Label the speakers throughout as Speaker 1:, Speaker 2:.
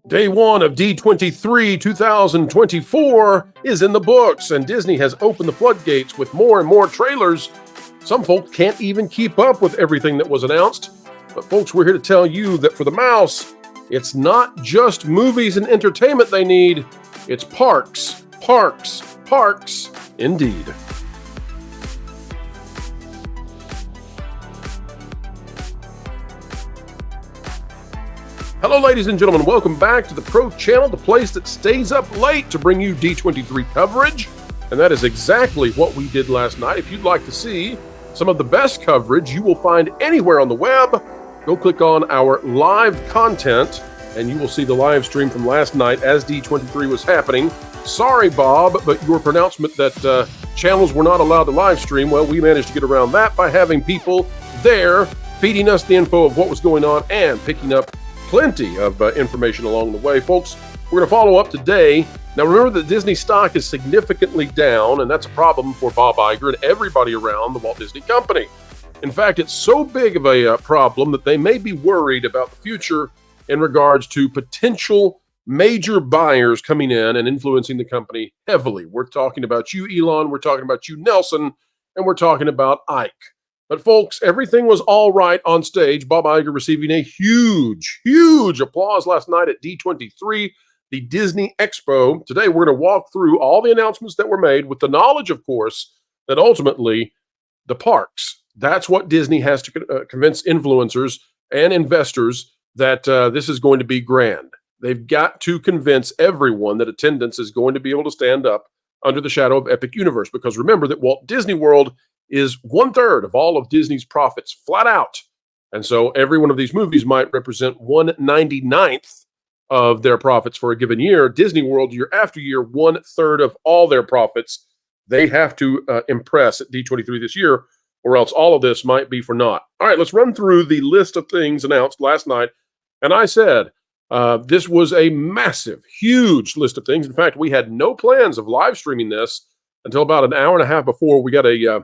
Speaker 1: Day one of D23 2024 is in the books, and Disney has opened the floodgates with more and more trailers. Some folks can't even keep up with everything that was announced. But folks, we're here to tell you that for the mouse, it's not just movies and entertainment they need, it's parks, parks, parks, indeed. Hello, ladies and gentlemen. Welcome back to the Pro Channel, the place that stays up late to bring you D23 coverage. And that is exactly what we did last night. If you'd like to see some of the best coverage you will find anywhere on the web, go click on our live content, and you will see the live stream from last night as D23 was happening. Sorry, Bob, but your pronouncement that channels were not allowed to live stream, well, we managed to get around that by having people there feeding us the info of what was going on and picking up plenty of information along the way. Folks, we're going to follow up today. Now, remember that Disney stock is significantly down, and that's a problem for Bob Iger and everybody around the Walt Disney Company. In fact, it's so big of a problem that they may be worried about the future in regards to potential major buyers coming in and influencing the company heavily. We're talking about you, Elon. We're talking about you, Nelson. And we're talking about Ike. But folks, everything was all right on stage. Bob Iger receiving a huge, huge applause last night at D23, the Disney Expo. Today, we're going to walk through all the announcements that were made with the knowledge, of course, that ultimately the parks, that's what Disney has to convince influencers and investors that this is going to be grand. They've got to convince everyone that attendance is going to be able to stand up under the shadow of Epic Universe. Because remember that Walt Disney World is 1/3 of all of Disney's profits, flat out. And so every one of these movies might represent 1/99th of their profits for a given year. Disney World, year after year, 1/3 of all their profits. They have to impress at D23 this year, or else all of this might be for naught. All right, let's run through the list of things announced last night. And I said this was a massive, huge list of things. In fact, we had no plans of live streaming this until about an hour and a half before we got a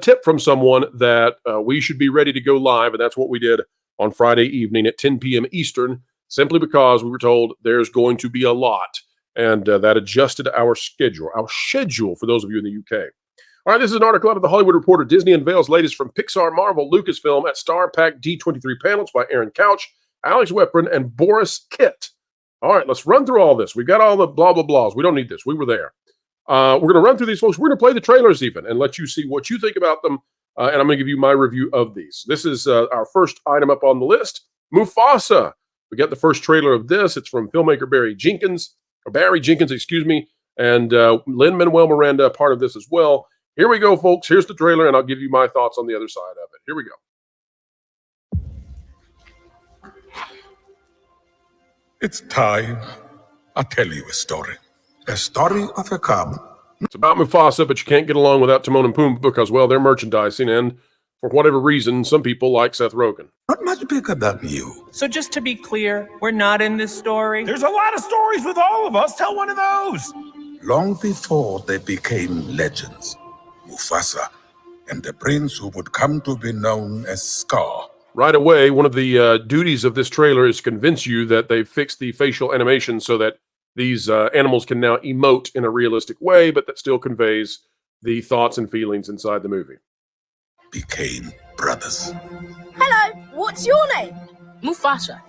Speaker 1: tip from someone that we should be ready to go live, and that's what we did on Friday evening at 10 p.m. Eastern, simply because we were told there's going to be a lot, and that adjusted our schedule for those of you in the UK. All right, this is an article out of The Hollywood Reporter. Disney unveils latest from Pixar, Marvel, Lucasfilm at Star-Packed D23 panels by Aaron Couch, Alex Weprin, and Boris Kitt. All right, let's run through all this. We've got all the blah, blah, blahs. We don't need this. We were there. We're going to run through these, folks. We're going to play the trailers even and let you see what you think about them. And I'm going to give you my review of these. This is our first item up on the list. Mufasa. We got the first trailer of this. It's from filmmaker Barry Jenkins, excuse me, and Lin-Manuel Miranda, part of this as well. Here we go, folks. Here's the trailer, and I'll give you my thoughts on the other side of it. Here we go.
Speaker 2: It's time. I'll tell you a story. A story of a cub.
Speaker 1: It's about Mufasa, but you can't get along without Timon and Pumbaa because, well, they're merchandising, and for whatever reason, some people like Seth Rogen.
Speaker 2: Not much bigger than you.
Speaker 3: So just to be clear, we're not in this story?
Speaker 4: There's a lot of stories with all of us. Tell one of those.
Speaker 2: Long before they became legends, Mufasa and the prince who would come to be known as Scar.
Speaker 1: Right away, one of the duties of this trailer is to convince you that they've fixed the facial animation so that these animals can now emote in a realistic way, but that still conveys the thoughts and feelings inside the movie.
Speaker 2: Became brothers.
Speaker 5: Hello, what's your name?
Speaker 6: Mufasa.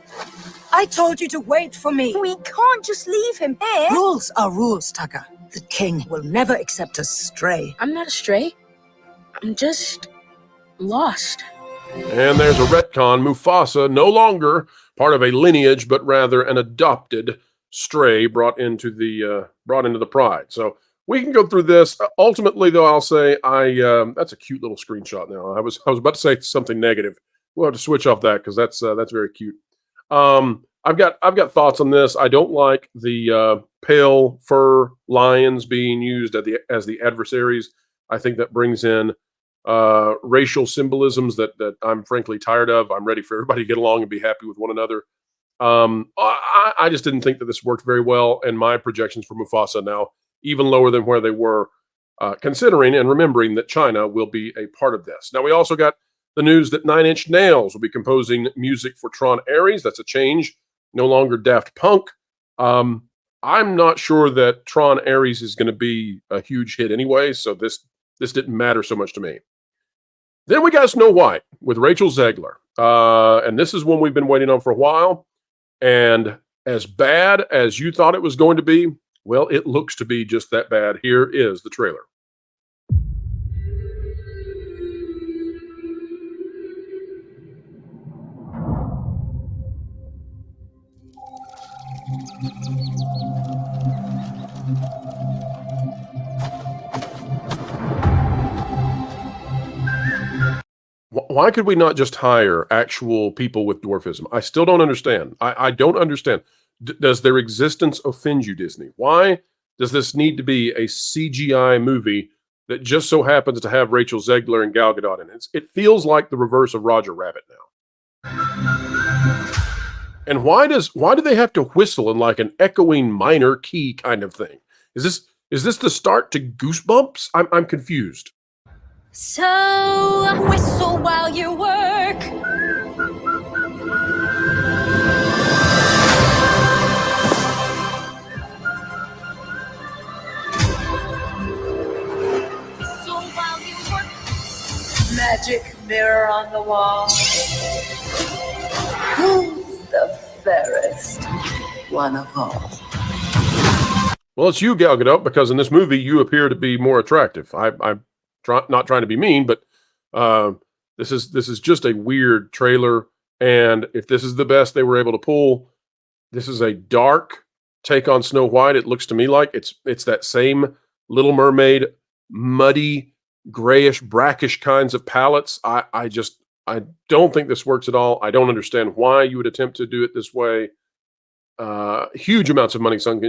Speaker 5: I told you to wait for me. We can't just leave him here.
Speaker 7: Rules are rules, Tucker. The king will never accept a stray.
Speaker 6: I'm not a stray. I'm just lost.
Speaker 1: And there's a retcon. Mufasa no longer part of a lineage, but rather an adopted stray brought into the pride. So we can go through this. Ultimately, though, I'll say that's a cute little screenshot. Now I was about to say something negative. We'll have to switch off that because that's very cute. I've got thoughts on this. I don't like the pale fur lions being used as the adversaries. I think that brings in racial symbolisms that I'm frankly tired of. I'm ready for everybody to get along and be happy with one another. I just didn't think that this worked very well, and my projections for Mufasa now even lower than where they were, considering and remembering that China will be a part of this. Now, we also got the news that Nine Inch Nails will be composing music for Tron Ares. That's a change no longer Daft Punk. I'm not sure that Tron Ares is going to be a huge hit anyway, so this didn't matter so much to me. Then we got Snow White with Rachel Zegler. And this is one we've been waiting on for a while. And as bad as you thought it was going to be, well, it looks to be just that bad. Here is the trailer. Why could we not just hire actual people with dwarfism? I still don't understand. I don't understand. Does their existence offend you, Disney? Why does this need to be a CGI movie that just so happens to have Rachel Zegler and Gal Gadot in it? It feels like the reverse of Roger Rabbit now. And why do they have to whistle in like an echoing minor key kind of thing? Is this the start to Goosebumps? I'm confused.
Speaker 5: So, whistle while you work. Whistle while you work.
Speaker 8: Magic mirror on the wall. Who's the fairest one of all?
Speaker 1: Well, it's you, Gal Gadot, because in this movie you appear to be more attractive. I'm not trying to be mean, but this is just a weird trailer. And if this is the best they were able to pull, this is a dark take on Snow White. It looks to me like it's that same Little Mermaid, muddy, grayish, brackish kinds of palettes. I don't think this works at all. I don't understand why you would attempt to do it this way. Huge amounts of money sunk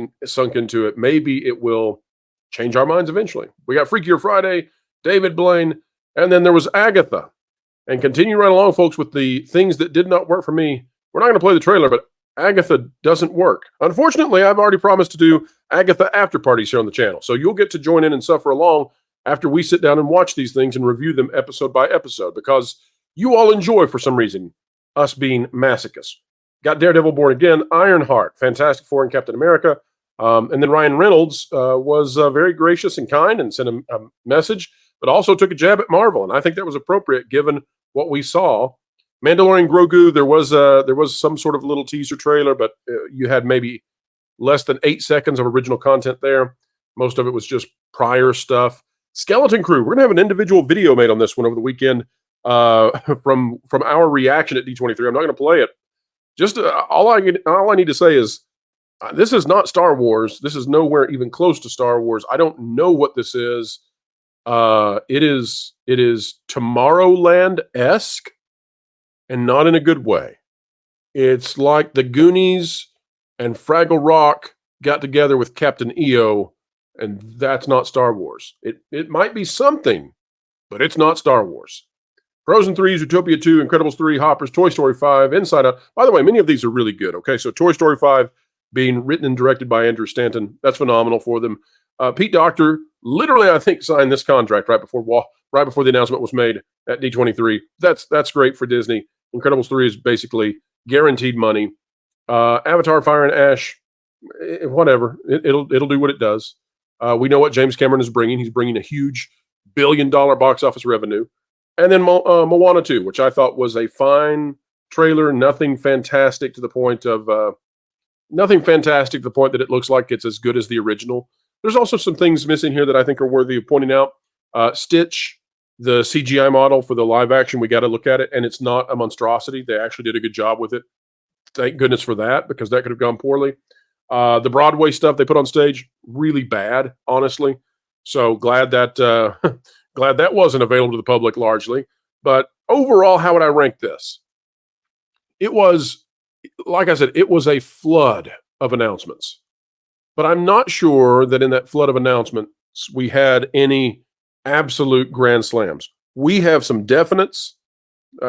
Speaker 1: into it. Maybe it will change our minds eventually. We got Freakier Friday, David Blaine, and then there was Agatha. And continue right along, folks, with the things that did not work for me. We're not going to play the trailer, but Agatha doesn't work. Unfortunately, I've already promised to do Agatha after parties here on the channel. So you'll get to join in and suffer along after we sit down and watch these things and review them episode by episode, because you all enjoy, for some reason, us being masochists. Got Daredevil Born Again, Ironheart, Fantastic Four, and Captain America. And then Ryan Reynolds was very gracious and kind and sent a message, but also took a jab at Marvel. And I think that was appropriate given what we saw. Mandalorian Grogu, there was some sort of little teaser trailer, but you had maybe less than 8 seconds of original content there. Most of it was just prior stuff. Skeleton Crew, we're going to have an individual video made on this one over the weekend from our reaction at D23. I'm not going to play it. Just all I need to say is this is not Star Wars. This is nowhere even close to Star Wars. I don't know what this is. It is Tomorrowland-esque, and not in a good way. It's like the Goonies and Fraggle Rock got together with Captain EO, and that's not Star Wars. It might be something, but it's not Star Wars. Frozen 3, Zootopia 2, Incredibles 3, Hoppers, Toy Story 5, Inside Out. By the way, many of these are really good, okay? So Toy Story 5 being written and directed by Andrew Stanton. That's phenomenal for them. Pete Docter, literally, I think, signed this contract right before the announcement was made at D23. That's great for Disney. Incredibles 3 is basically guaranteed money. Avatar, Fire and Ash, whatever. It'll do what it does. We know what James Cameron is bringing. He's bringing a huge $1 billion box office revenue. And then Moana 2, which I thought was a fine trailer. Nothing fantastic to the point that it looks like it's as good as the original. There's also some things missing here that I think are worthy of pointing out. Stitch, the CGI model for the live action, we got to look at it, and it's not a monstrosity. They actually did a good job with it. Thank goodness for that, because that could have gone poorly. The Broadway stuff they put on stage, really bad, honestly. So glad that wasn't available to the public largely. But overall, how would I rank this? It was, like I said, it was a flood of announcements. But I'm not sure that in that flood of announcements, we had any absolute grand slams. We have some definites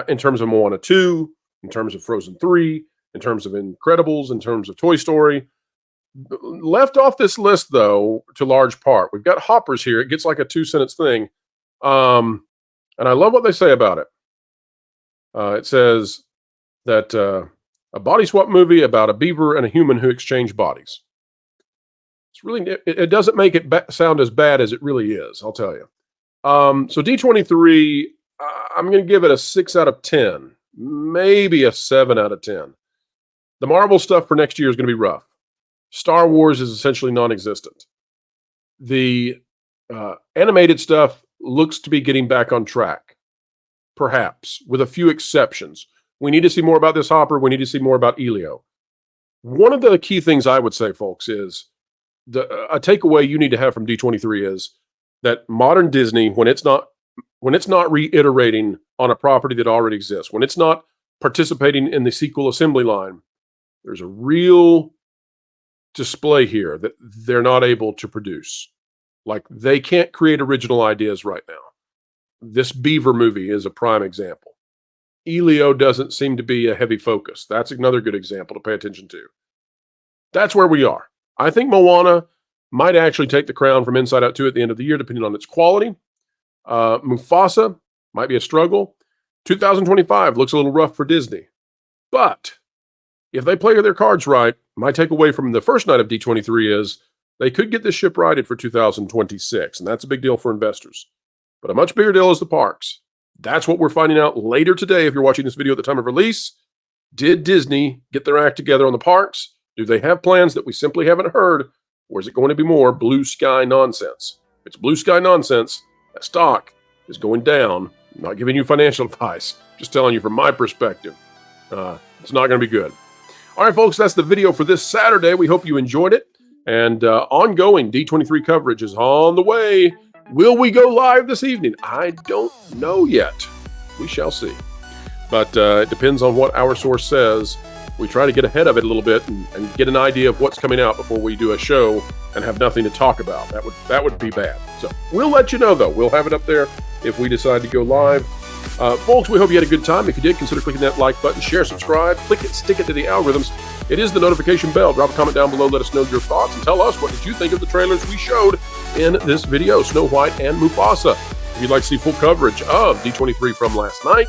Speaker 1: in terms of Moana 2, in terms of Frozen 3, in terms of Incredibles, in terms of Toy Story. Left off this list, though, to large part. We've got Hoppers here. It gets like a 2-sentence thing. And I love what they say about it. It says that A body swap movie about a beaver and a human who exchange bodies. It's really, it doesn't make it sound as bad as it really is, I'll tell you. So D23, I'm going to give it a 6 out of 10, maybe a 7 out of 10. The Marvel stuff for next year is going to be rough. Star Wars is essentially non-existent. The animated stuff looks to be getting back on track, perhaps, with a few exceptions. We need to see more about this Hopper. We need to see more about Elio. One of the key things I would say, folks, is a takeaway you need to have from D23 is that modern Disney, when it's not reiterating on a property that already exists, when it's not participating in the sequel assembly line, there's a real display here that they're not able to produce. Like, they can't create original ideas right now. This Beaver movie is a prime example. Elio doesn't seem to be a heavy focus. That's another good example to pay attention to. That's where we are. I think Moana might actually take the crown from Inside Out 2 at the end of the year, depending on its quality. Mufasa might be a struggle. 2025 looks a little rough for Disney. But if they play their cards right, my takeaway from the first night of D23 is they could get this ship righted for 2026, and that's a big deal for investors. But a much bigger deal is the parks. That's what we're finding out later today if you're watching this video at the time of release. Did Disney get their act together on the parks? Do they have plans that we simply haven't heard? Or is it going to be more blue sky nonsense? If it's blue sky nonsense, that stock is going down. I'm not giving you financial advice. Just telling you from my perspective. It's not going to be good. All right, folks, that's the video for this Saturday. We hope you enjoyed it. And ongoing D23 coverage is on the way. Will we go live this evening? I don't know yet. We shall see. But it depends on what our source says. We try to get ahead of it a little bit and get an idea of what's coming out before we do a show and have nothing to talk about. That would be bad. So we'll let you know, though. We'll have it up there if we decide to go live. Folks, we hope you had a good time. If you did, consider clicking that like button, share, subscribe, click it, stick it to the algorithms. It is the notification bell. Drop a comment down below. Let us know your thoughts and tell us what did you think of the trailers we showed in this video, Snow White and Mufasa. If you'd like to see full coverage of D23 from last night,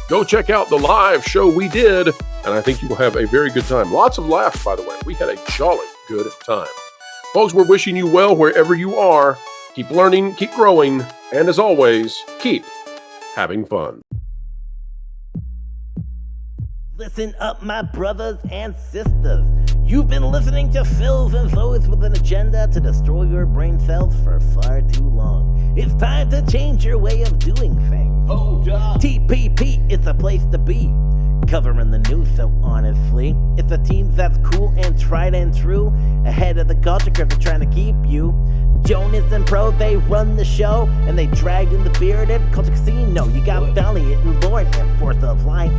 Speaker 1: go check out the live show we did, and I think you will have a very good time. Lots of laughs, by the way. We had a jolly good time. Folks, we're wishing you well wherever you are. Keep learning, keep growing, and as always, keep having fun.
Speaker 9: Listen up, my brothers and sisters. You've been listening to Phils and those with an agenda to destroy your brain cells for far too long. It's time to change your way of doing things. Hold up. TPP is the place to be. Covering the news, so honestly, it's a team that's cool and tried and true. Ahead of the culture curve, they're trying to keep you. Jonas and Pro, they run the show, and they dragged in the bearded culture casino. You got Valiant and Lord and Fourth of Line.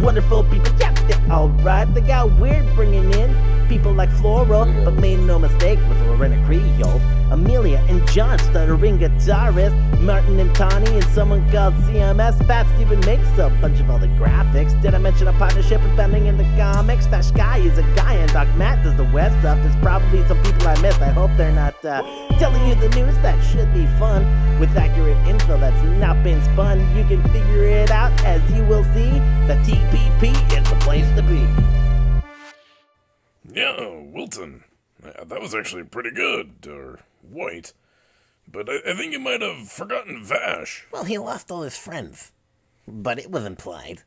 Speaker 9: Wonderful people, yeah, they're alright. They got weird bringing in people like Floral, but made no mistake with Lorena Creole. Amelia and John, stuttering guitarist. Martin and Tawny and someone called CMS. Fat Steven makes a bunch of other graphics. Did I mention a partnership with Bending in the comics? Fat Sky is a guy and Doc Matt does the web stuff. There's probably some people I missed. I hope they're not telling you the news. That should be fun. With accurate info that's not been spun. You can figure it out as you will see. The TPP is the place to be.
Speaker 10: Yeah, Wilton. That was actually pretty good, or White. But I think you might have forgotten Vash.
Speaker 9: Well, he lost all his friends. But it was implied.